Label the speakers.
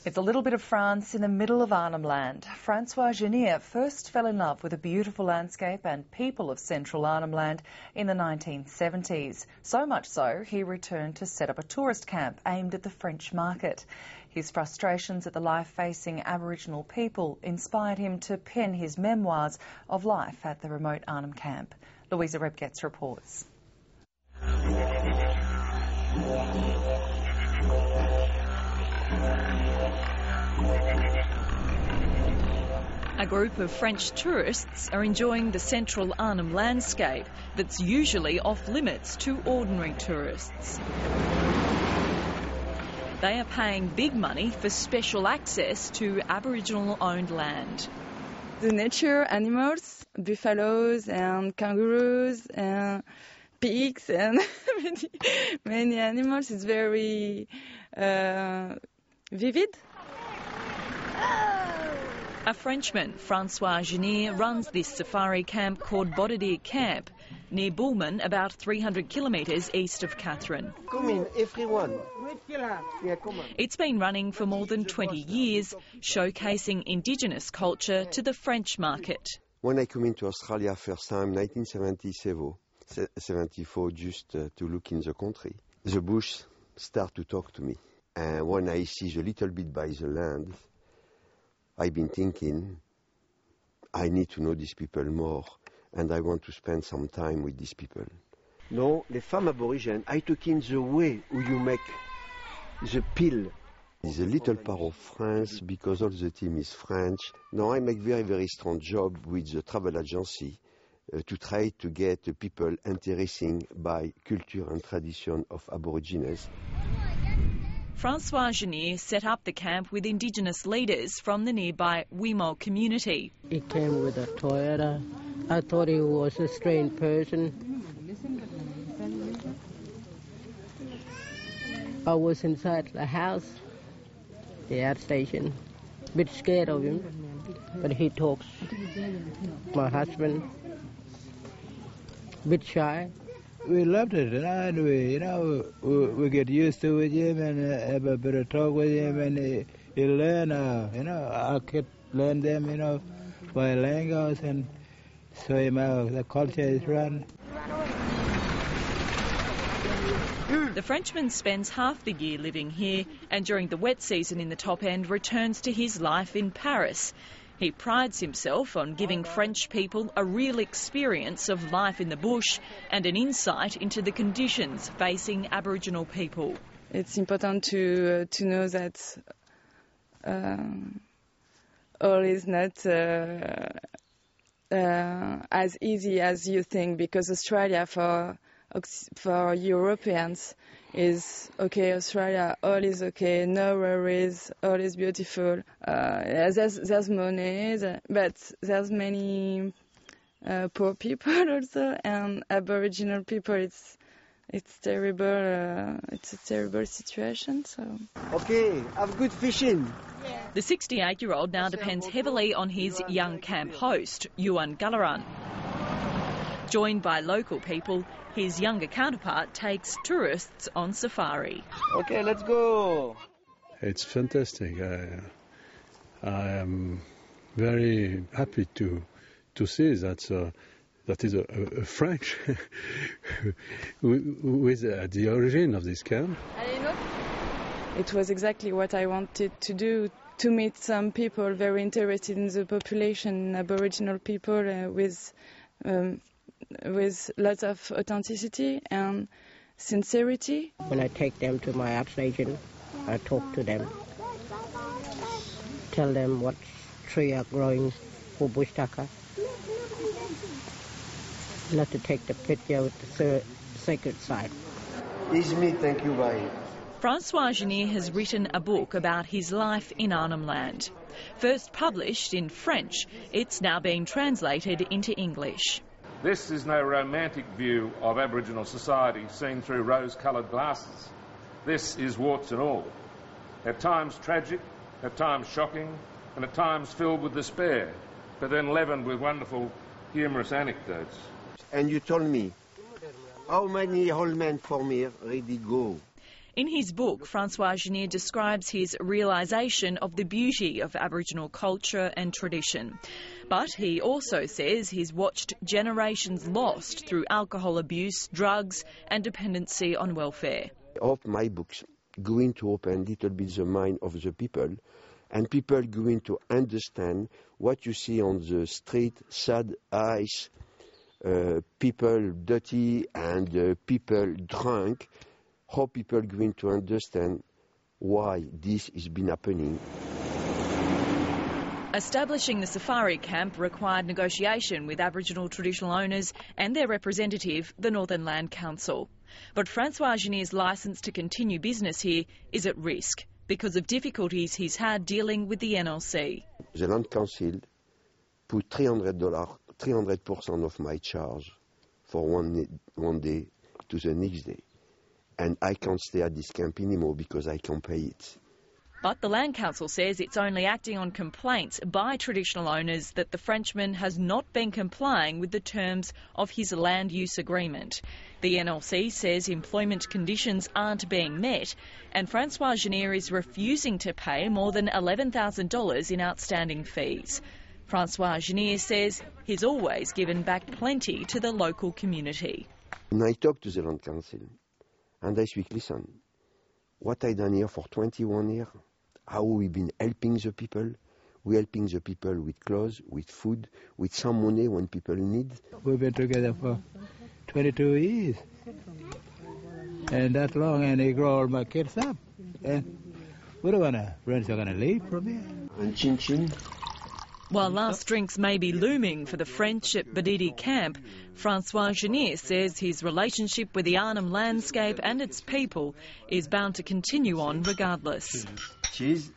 Speaker 1: It's a little bit of France in the middle of Arnhem Land. Francois first fell in love with the beautiful landscape and people of central Arnhem Land in the 1970s. So much so, he returned to set up a tourist camp aimed at the French market. His frustrations at the life facing Aboriginal people inspired him to pen his memoirs of life at the remote Arnhem camp. Louisa Rebgetz reports.
Speaker 2: A group of French tourists are enjoying the central Arnhem landscape that's usually off limits to ordinary tourists. They are paying big money for special access to Aboriginal-owned land.
Speaker 3: The nature animals, buffaloes and kangaroos and pigs and many animals, is very vivid.
Speaker 2: A Frenchman, Francois runs this safari camp called Bodadir Camp, near Bullman, about 300 kilometres east of Catherine.
Speaker 4: Come in, everyone.
Speaker 2: It's been running for more than 20 years, showcasing Indigenous culture to the French market.
Speaker 4: When I came into Australia first time, 1974, just to look in the country, the bush start to talk to me. And when I see the little bit by the land, I've been thinking, I need to know these people more, and I want to spend some time with these people. No, les femmes aborigines, I took in the way how you make the pill. It's a little part of France because all the team is French. Now I make very strong job with the travel agency to try to get people interesting by culture and tradition of Aborigines.
Speaker 2: Francois set up the camp with Indigenous leaders from the nearby Wimmel community.
Speaker 5: He came with a Toyota. I thought he was a strange person. I was inside the house, the air station, a bit scared of him, but he talks. My husband, a bit shy.
Speaker 6: We loved it, and we get used to it, him, and have a bit of talk with him, and he learn, I could learn them, by language, and show him how the culture is run.
Speaker 2: The Frenchman spends half the year living here, and during the wet season in the top end returns to his life in Paris. He prides himself on giving French people a real experience of life in the bush and an insight into the conditions facing Aboriginal people.
Speaker 3: It's important to know that all is not as easy as you think, because Australia for Europeans is okay. Australia, all is okay, no worries, all is beautiful. There's money, but there's many poor people also, and Aboriginal people. It's terrible. It's a terrible situation. So.
Speaker 4: Okay, have good fishing.
Speaker 2: The 68-year-old now depends heavily on his young camp host, Yuan Gallaran. Joined by local people, his younger counterpart takes tourists on safari.
Speaker 6: Okay, let's go.
Speaker 7: It's fantastic. I am very happy to see that is a French who is at the origin of this camp.
Speaker 3: It was exactly what I wanted to do, to meet some people very interested in the population, Aboriginal people with lots of authenticity and sincerity.
Speaker 5: When I take them to my art station, I talk to them, tell them what trees are growing for bush tucker, not to take the picture with the sacred side.
Speaker 4: It's me, thank you, bye.
Speaker 2: Francois has written a book about his life in Arnhem Land. First published in French, it's now being translated into English.
Speaker 8: This is no romantic view of Aboriginal society seen through rose-coloured glasses. This is warts and all. At times tragic, at times shocking, and at times filled with despair, but then leavened with wonderful, humorous anecdotes.
Speaker 4: And you told me, how many old men from here ready go?
Speaker 2: In his book, Francois Genier describes his realisation of the beauty of Aboriginal culture and tradition. But he also says he's watched generations lost through alcohol abuse, drugs and dependency on welfare.
Speaker 4: I hope my books going to open a little bit the mind of the people, and people going to understand what you see on the street, sad eyes, people dirty and people drunk, how people going to understand why this has been happening.
Speaker 2: Establishing the safari camp required negotiation with Aboriginal traditional owners and their representative, the Northern Land Council. But Francois Genier's licence to continue business here is at risk because of difficulties he's had dealing with the NLC.
Speaker 4: The Land Council put $300% of my charge for one day to the next day. And I can't stay at this camp anymore because I can't pay it.
Speaker 2: But the Land Council says it's only acting on complaints by traditional owners that the Frenchman has not been complying with the terms of his land use agreement. The NLC says employment conditions aren't being met, and Francois Genier is refusing to pay more than $11,000 in outstanding fees. Francois Genier says he's always given back plenty to the local community.
Speaker 4: And I talked to the Land Council, and I speak, listen, what I done here for 21 years, how we've been helping the people. We're helping the people with clothes, with food, with some money when people need.
Speaker 6: We've been together for 22 years. And that long, and they grow all my kids up. And we're gonna leave from here.
Speaker 4: And chin chin.
Speaker 2: While last drinks may be looming for the French at Badidi camp, Francois Genier says his relationship with the Arnhem landscape and its people is bound to continue on regardless.
Speaker 4: Cheers.